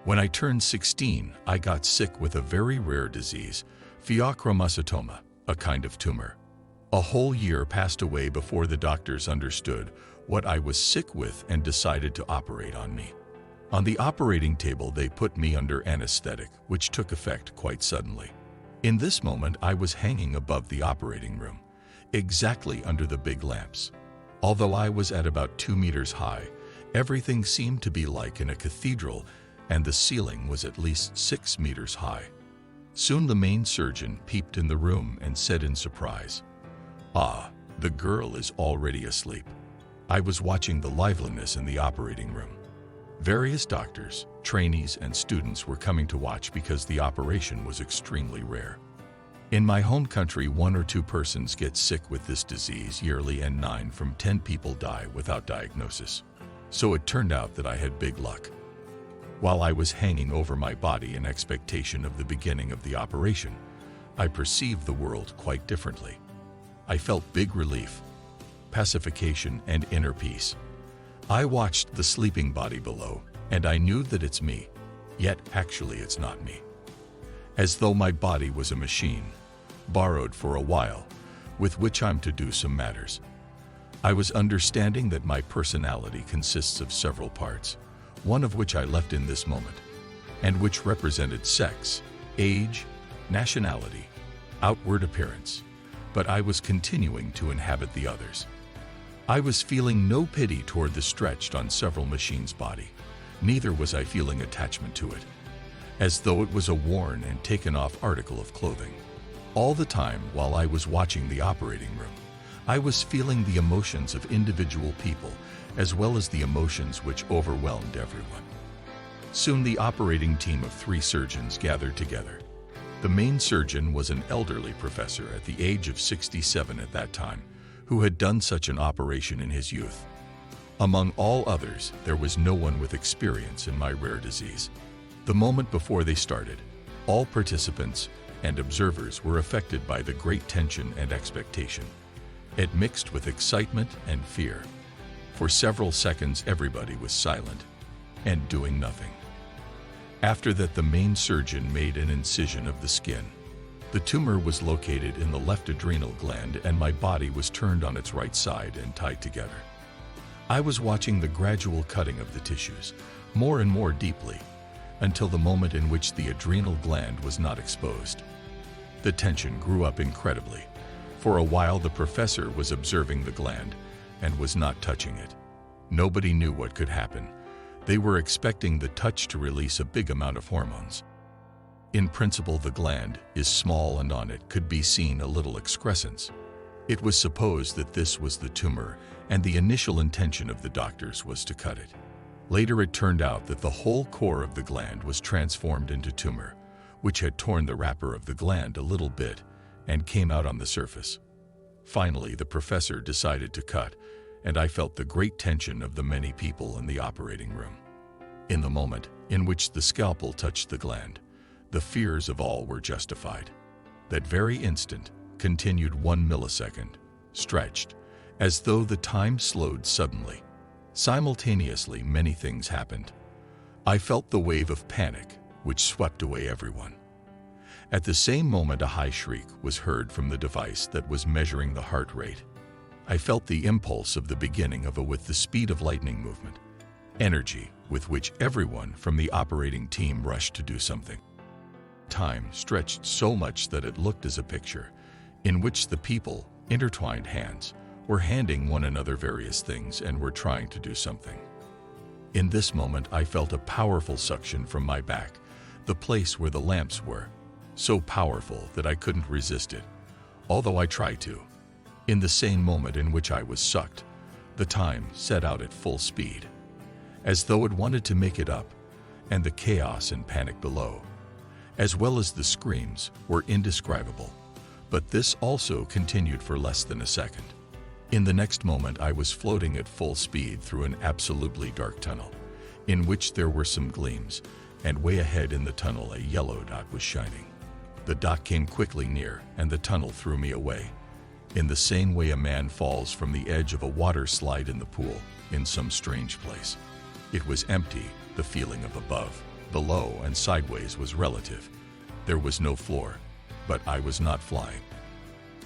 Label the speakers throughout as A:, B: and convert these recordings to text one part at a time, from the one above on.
A: When I turned 16, I got sick with a very rare disease, pheochromocytoma, a kind of tumor. A whole year passed away before the doctors understood what I was sick with and decided to operate on me. On the operating table, they put me under anesthetic, which took effect quite suddenly. In this moment, I was hanging above the operating room, exactly under the big lamps. Although I was at about 2 meters high, everything seemed to be like in a cathedral, and the ceiling was at least 6 meters high. Soon the main surgeon peeped in the room and said in surprise, "Ah, the girl is already asleep." I was watching the liveliness in the operating room. Various doctors, trainees, and students were coming to watch because the operation was extremely rare. In my home country, 1 or 2 persons get sick with this disease yearly and 9 from 10 people die without diagnosis. So it turned out that I had big luck. While I was hanging over my body in expectation of the beginning of the operation, I perceived the world quite differently. I felt big relief, pacification, and inner peace. I watched the sleeping body below, and I knew that it's me, yet actually it's not me. As though my body was a machine, borrowed for a while, with which I'm to do some matters. I was understanding that my personality consists of several parts, one of which I left in this moment, and which represented sex, age, nationality, outward appearance, but I was continuing to inhabit the others. I was feeling no pity toward the stretched on several machines' body, neither was I feeling attachment to it, as though it was a worn and taken off article of clothing. All the time while I was watching the operating room, I was feeling the emotions of individual people, as well as the emotions which overwhelmed everyone. Soon the operating team of 3 surgeons gathered together. The main surgeon was an elderly professor at the age of 67 at that time, who had done such an operation in his youth. Among all others, there was no one with experience in my rare disease. The moment before they started, all participants and observers were affected by the great tension and expectation. It mixed with excitement and fear. For several seconds, everybody was silent and doing nothing. After that, the main surgeon made an incision of the skin. The tumor was located in the left adrenal gland, and my body was turned on its right side and tied together. I was watching the gradual cutting of the tissues, more and more deeply, until the moment in which the adrenal gland was not exposed. The tension grew up incredibly. For a while, the professor was observing the gland and was not touching it. Nobody knew what could happen. They were expecting the touch to release a big amount of hormones. In principle, the gland is small, and on it could be seen a little excrescence. It was supposed that this was the tumor, and the initial intention of the doctors was to cut it. Later, it turned out that the whole core of the gland was transformed into tumor, which had torn the wrapper of the gland a little bit and came out on the surface. Finally, the professor decided to cut, and I felt the great tension of the many people in the operating room. In the moment in which the scalpel touched the gland, the fears of all were justified. That very instant continued 1 millisecond, stretched, as though the time slowed suddenly. Simultaneously, many things happened. I felt the wave of panic, which swept away everyone. At the same moment, a high shriek was heard from the device that was measuring the heart rate. I felt the impulse of the beginning of with the speed of lightning movement, energy with which everyone from the operating team rushed to do something. Time stretched so much that it looked as a picture, in which the people, intertwined hands, were handing one another various things and were trying to do something. In this moment, I felt a powerful suction from my back, the place where the lamps were, so powerful that I couldn't resist it, although I tried to. In the same moment in which I was sucked, the time set out at full speed, as though it wanted to make it up, and the chaos and panic below, as well as the screams, were indescribable. But this also continued for less than a second. In the next moment, I was floating at full speed through an absolutely dark tunnel, in which there were some gleams, and way ahead in the tunnel a yellow dot was shining. The dot came quickly near, and the tunnel threw me away, in the same way a man falls from the edge of a water slide in the pool, in some strange place. It was empty, the feeling of above, below, and sideways was relative. There was no floor, but I was not flying.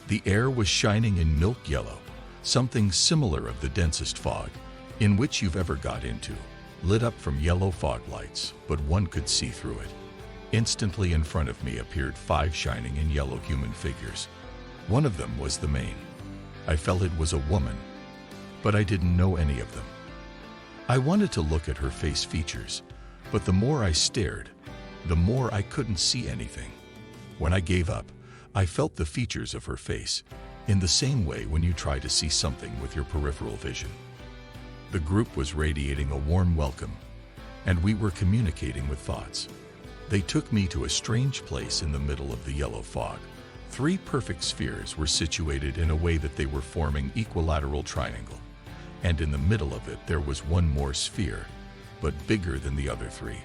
A: The air was shining in milk yellow, something similar of the densest fog in which you've ever got into, lit up from yellow fog lights, but one could see through it. Instantly in front of me appeared 5 shining in yellow human figures. One of them was the main. I felt it was a woman, but I didn't know any of them. I wanted to look at her face features, but the more I stared, the more I couldn't see anything. When I gave up, I felt the features of her face, in the same way when you try to see something with your peripheral vision. The group was radiating a warm welcome, and we were communicating with thoughts. They took me to a strange place in the middle of the yellow fog. 3 perfect spheres were situated in a way that they were forming equilateral triangle, and in the middle of it there was one more sphere, but bigger than the other 3.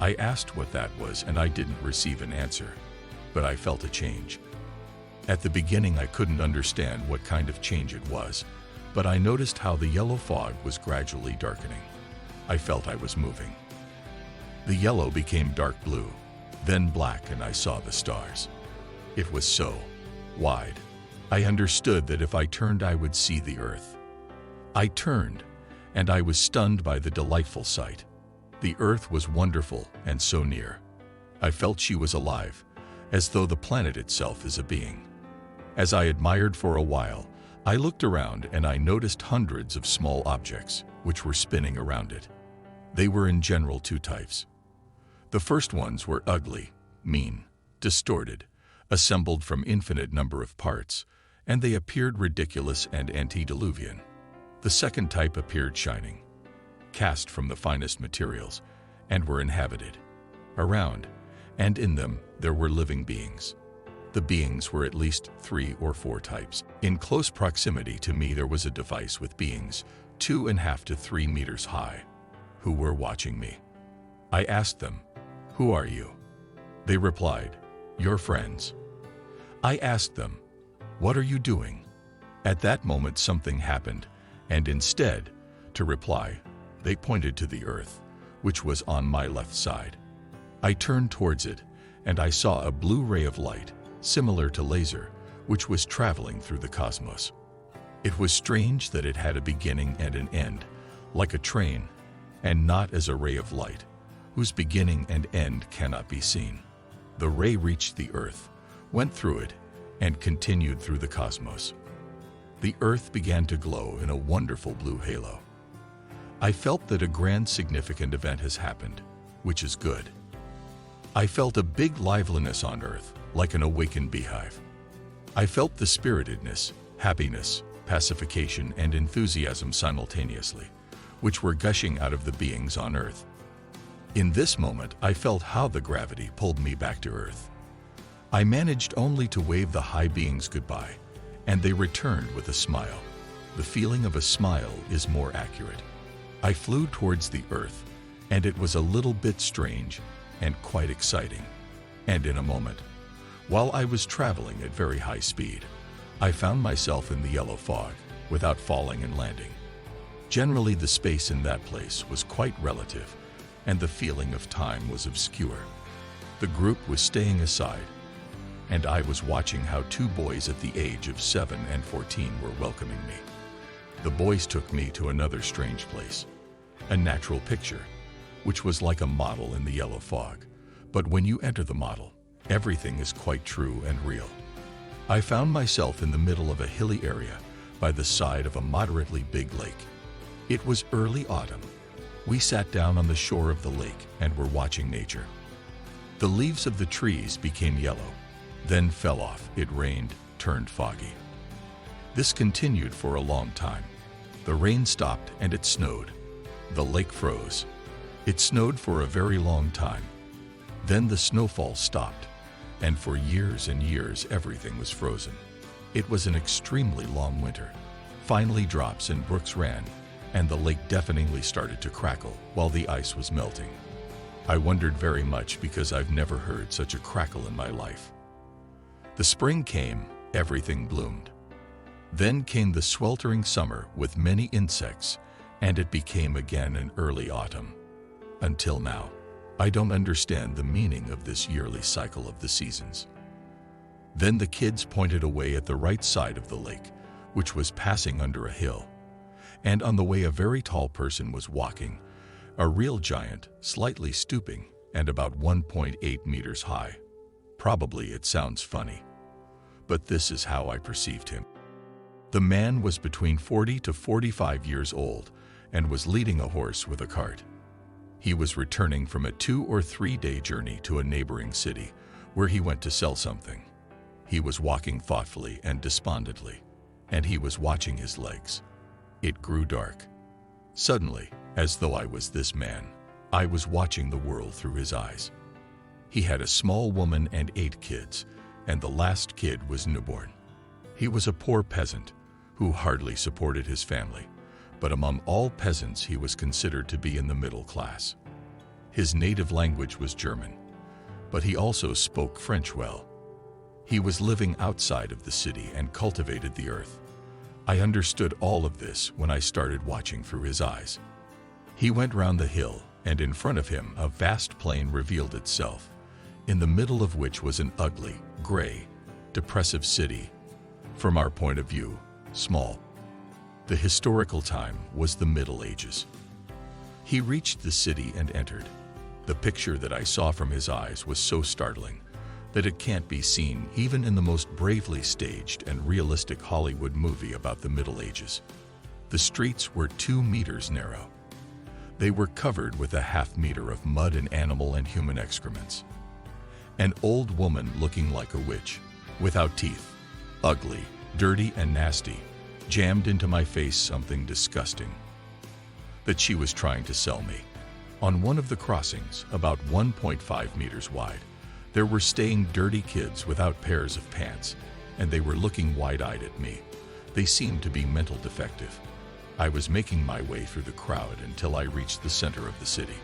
A: I asked what that was, and I didn't receive an answer, but I felt a change. At the beginning I couldn't understand what kind of change it was, but I noticed how the yellow fog was gradually darkening. I felt I was moving. The yellow became dark blue, then black, and I saw the stars. It was so wide. I understood that if I turned I would see the earth. I turned, and I was stunned by the delightful sight. The earth was wonderful and so near. I felt she was alive, as though the planet itself is a being. As I admired for a while, I looked around and I noticed hundreds of small objects which were spinning around it. They were in general 2 types. The first ones were ugly, mean, distorted, assembled from infinite number of parts, and they appeared ridiculous and antediluvian. The second type appeared shining, cast from the finest materials, and were inhabited. Around and in them there were living beings. The beings were at least 3 or 4 types. In close proximity to me there was a device with beings 2.5 to 3 meters high, who were watching me. I asked them, "Who are you?" They replied, "Your friends." I asked them, "What are you doing?" At that moment something happened, and instead, to reply, they pointed to the earth, which was on my left side. I turned towards it, and I saw a blue ray of light, similar to laser, which was traveling through the cosmos. It was strange that it had a beginning and an end, like a train, and not as a ray of light, whose beginning and end cannot be seen. The ray reached the earth, went through it, and continued through the cosmos. The earth began to glow in a wonderful blue halo. I felt that a grand significant event has happened, which is good. I felt a big liveliness on earth, like an awakened beehive. I felt the spiritedness, happiness, pacification, and enthusiasm simultaneously, which were gushing out of the beings on earth. In this moment, I felt how the gravity pulled me back to earth. I managed only to wave the high beings goodbye, and they returned with a smile. The feeling of a smile is more accurate. I flew towards the earth, and it was a little bit strange and quite exciting. And in a moment, while I was traveling at very high speed, I found myself in the yellow fog without falling and landing. Generally, the space in that place was quite relative, and the feeling of time was obscure. The group was staying aside, and I was watching how 2 boys at the age of 7 and 14 were welcoming me. The boys took me to another strange place, a natural picture, which was like a model in the yellow fog, but when you enter the model, everything is quite true and real. I found myself in the middle of a hilly area by the side of a moderately big lake. It was early autumn. We sat down on the shore of the lake and were watching nature. The leaves of the trees became yellow, then fell off. It rained, turned foggy. This continued for a long time. The rain stopped and it snowed. The lake froze. It snowed for a very long time. Then the snowfall stopped, and for years and years everything was frozen. It was an extremely long winter. Finally, drops and brooks ran, and the lake deafeningly started to crackle while the ice was melting. I wondered very much because I've never heard such a crackle in my life. The spring came, everything bloomed. Then came the sweltering summer with many insects, and it became again an early autumn. Until now. I don't understand the meaning of this yearly cycle of the seasons." Then the kids pointed away at the right side of the lake, which was passing under a hill. And on the way a very tall person was walking, a real giant, slightly stooping, and about 1.8 meters high. Probably it sounds funny, but this is how I perceived him. The man was between 40 to 45 years old and was leading a horse with a cart. He was returning from a 2 or 3 day journey to a neighboring city where he went to sell something. He was walking thoughtfully and despondently, and he was watching his legs. It grew dark. Suddenly, as though I was this man, I was watching the world through his eyes. He had a small woman and 8 kids, and the last kid was newborn. He was a poor peasant who hardly supported his family, but among all peasants he was considered to be in the middle class. His native language was German, but he also spoke French well. He was living outside of the city and cultivated the earth. I understood all of this when I started watching through his eyes. He went round the hill, and in front of him a vast plain revealed itself, in the middle of which was an ugly, gray, depressive city. From our point of view, small. The historical time was the Middle Ages. He reached the city and entered. The picture that I saw from his eyes was so startling that it can't be seen even in the most bravely staged and realistic Hollywood movie about the Middle Ages. The streets were 2 meters narrow. They were covered with a half-meter of mud and animal and human excrements. An old woman looking like a witch, without teeth, ugly, dirty and nasty, jammed into my face something disgusting that she was trying to sell me. On one of the crossings, about 1.5 meters wide, there were staying dirty kids without pairs of pants, and they were looking wide-eyed at me. They seemed to be mental defective. I was making my way through the crowd until I reached the center of the city.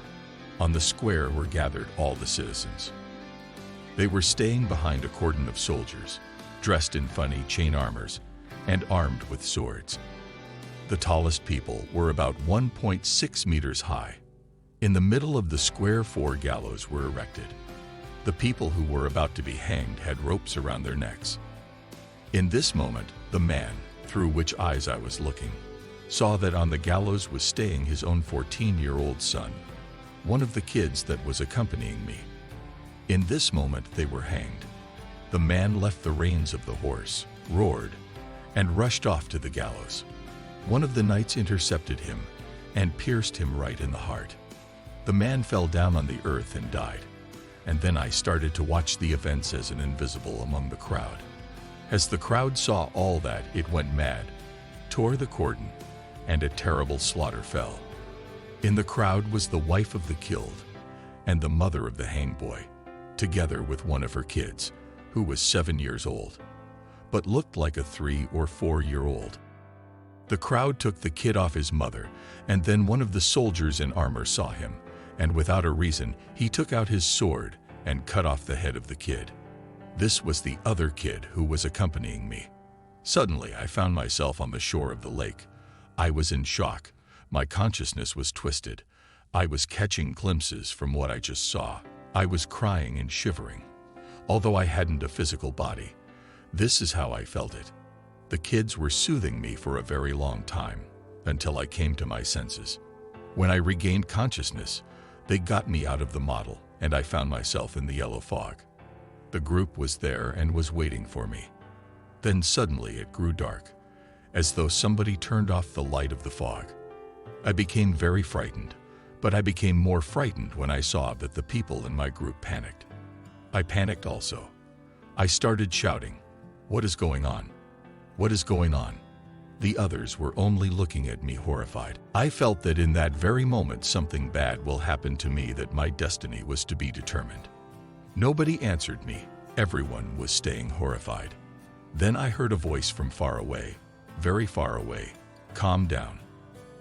A: On the square were gathered all the citizens. They were staying behind a cordon of soldiers, dressed in funny chain armors and armed with swords. The tallest people were about 1.6 meters high. In the middle of the square 4 gallows were erected. The people who were about to be hanged had ropes around their necks. In this moment, the man, through which eyes I was looking, saw that on the gallows was staying his own 14-year-old son, one of the kids that was accompanying me. In this moment they were hanged. The man left the reins of the horse, roared, and rushed off to the gallows. One of the knights intercepted him and pierced him right in the heart. The man fell down on the earth and died. And then I started to watch the events as an invisible among the crowd. As the crowd saw all that, it went mad, tore the cordon, and a terrible slaughter fell. In the crowd was the wife of the killed and the mother of the hanged boy, together with one of her kids, who was 7 years old, but looked like a 3 or 4-year-old. The crowd took the kid off his mother, and then one of the soldiers in armor saw him, and without a reason, he took out his sword and cut off the head of the kid. This was the other kid who was accompanying me. Suddenly, I found myself on the shore of the lake. I was in shock. My consciousness was twisted. I was catching glimpses from what I just saw. I was crying and shivering. Although I hadn't a physical body, this is how I felt it. The kids were soothing me for a very long time, until I came to my senses. When I regained consciousness, they got me out of the model, and I found myself in the yellow fog. The group was there and was waiting for me. Then suddenly it grew dark, as though somebody turned off the light of the fog. I became very frightened, but I became more frightened when I saw that the people in my group panicked. I panicked also. I started shouting, "What is going on? What is going on?" The others were only looking at me horrified. I felt that in that very moment something bad will happen to me, that my destiny was to be determined. Nobody answered me. Everyone was staying horrified. Then I heard a voice from far away, very far away. "Calm down.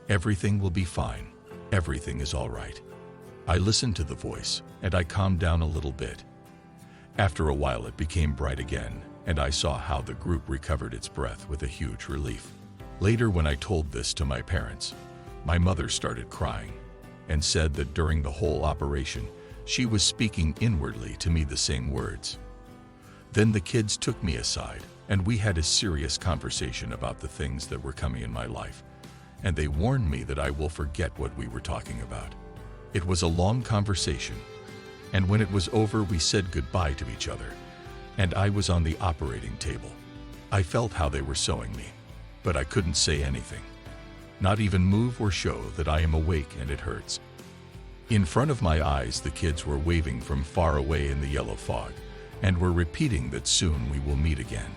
A: Everything will be fine. Everything is all right." I listened to the voice, and I calmed down a little bit. After a while it became bright again, and I saw how the group recovered its breath with a huge relief. Later, when I told this to my parents, my mother started crying and said that during the whole operation, She was speaking inwardly to me the same words. Then the kids took me aside, and we had a serious conversation about the things that were coming in my life, and they warned me that I will forget what we were talking about. It was a long conversation, and when it was over, we said goodbye to each other, and I was on the operating table. I felt how they were sewing me, but I couldn't say anything, not even move or show that I am awake and it hurts. In front of my eyes, the kids were waving from far away in the yellow fog, and were repeating that soon we will meet again.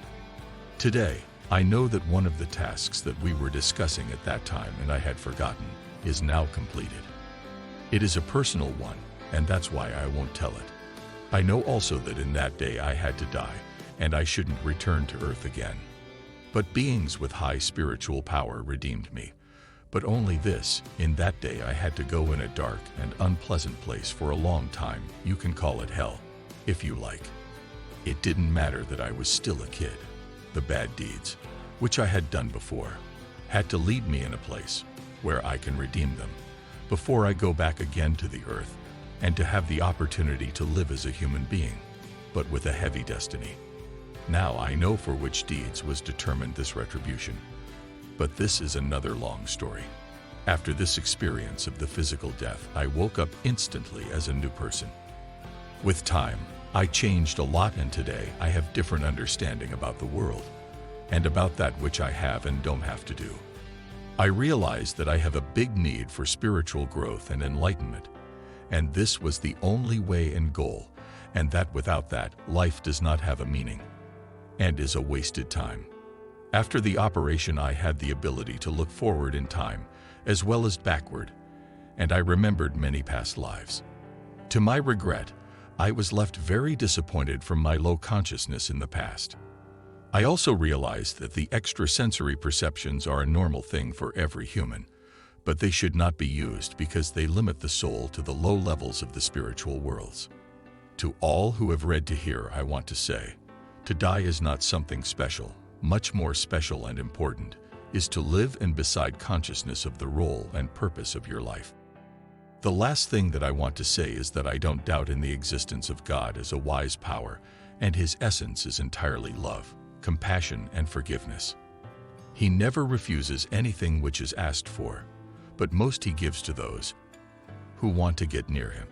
A: Today, I know that one of the tasks that we were discussing at that time and I had forgotten is now completed. It is a personal one, and that's why I won't tell it. I know also that in that day I had to die, and I shouldn't return to earth again. But beings with high spiritual power redeemed me. But only this, in that day I had to go in a dark and unpleasant place for a long time. You can call it hell, if you like. It didn't matter that I was still a kid. The bad deeds, which I had done before, had to lead me in a place where I can redeem them before I go back again to the earth, and to have the opportunity to live as a human being, but with a heavy destiny. Now I know for which deeds was determined this retribution. But this is another long story. After this experience of the physical death, I woke up instantly as a new person. With time, I changed a lot, and today I have different understanding about the world and about that which I have and don't have to do. I realized that I have a big need for spiritual growth and enlightenment, and this was the only way and goal, and that without that, life does not have a meaning and is a wasted time. After the operation, I had the ability to look forward in time as well as backward, and I remembered many past lives. To my regret, I was left very disappointed from my low consciousness in the past. I also realized that the extrasensory perceptions are a normal thing for every human, but they should not be used because they limit the soul to the low levels of the spiritual worlds. To all who have read to here, I want to say, to die is not something special. Much more special and important is to live in beside consciousness of the role and purpose of your life. The last thing that I want to say is that I don't doubt in the existence of God as a wise power, and His essence is entirely love, compassion, and forgiveness. He never refuses anything which is asked for, but most He gives to those who want to get near Him.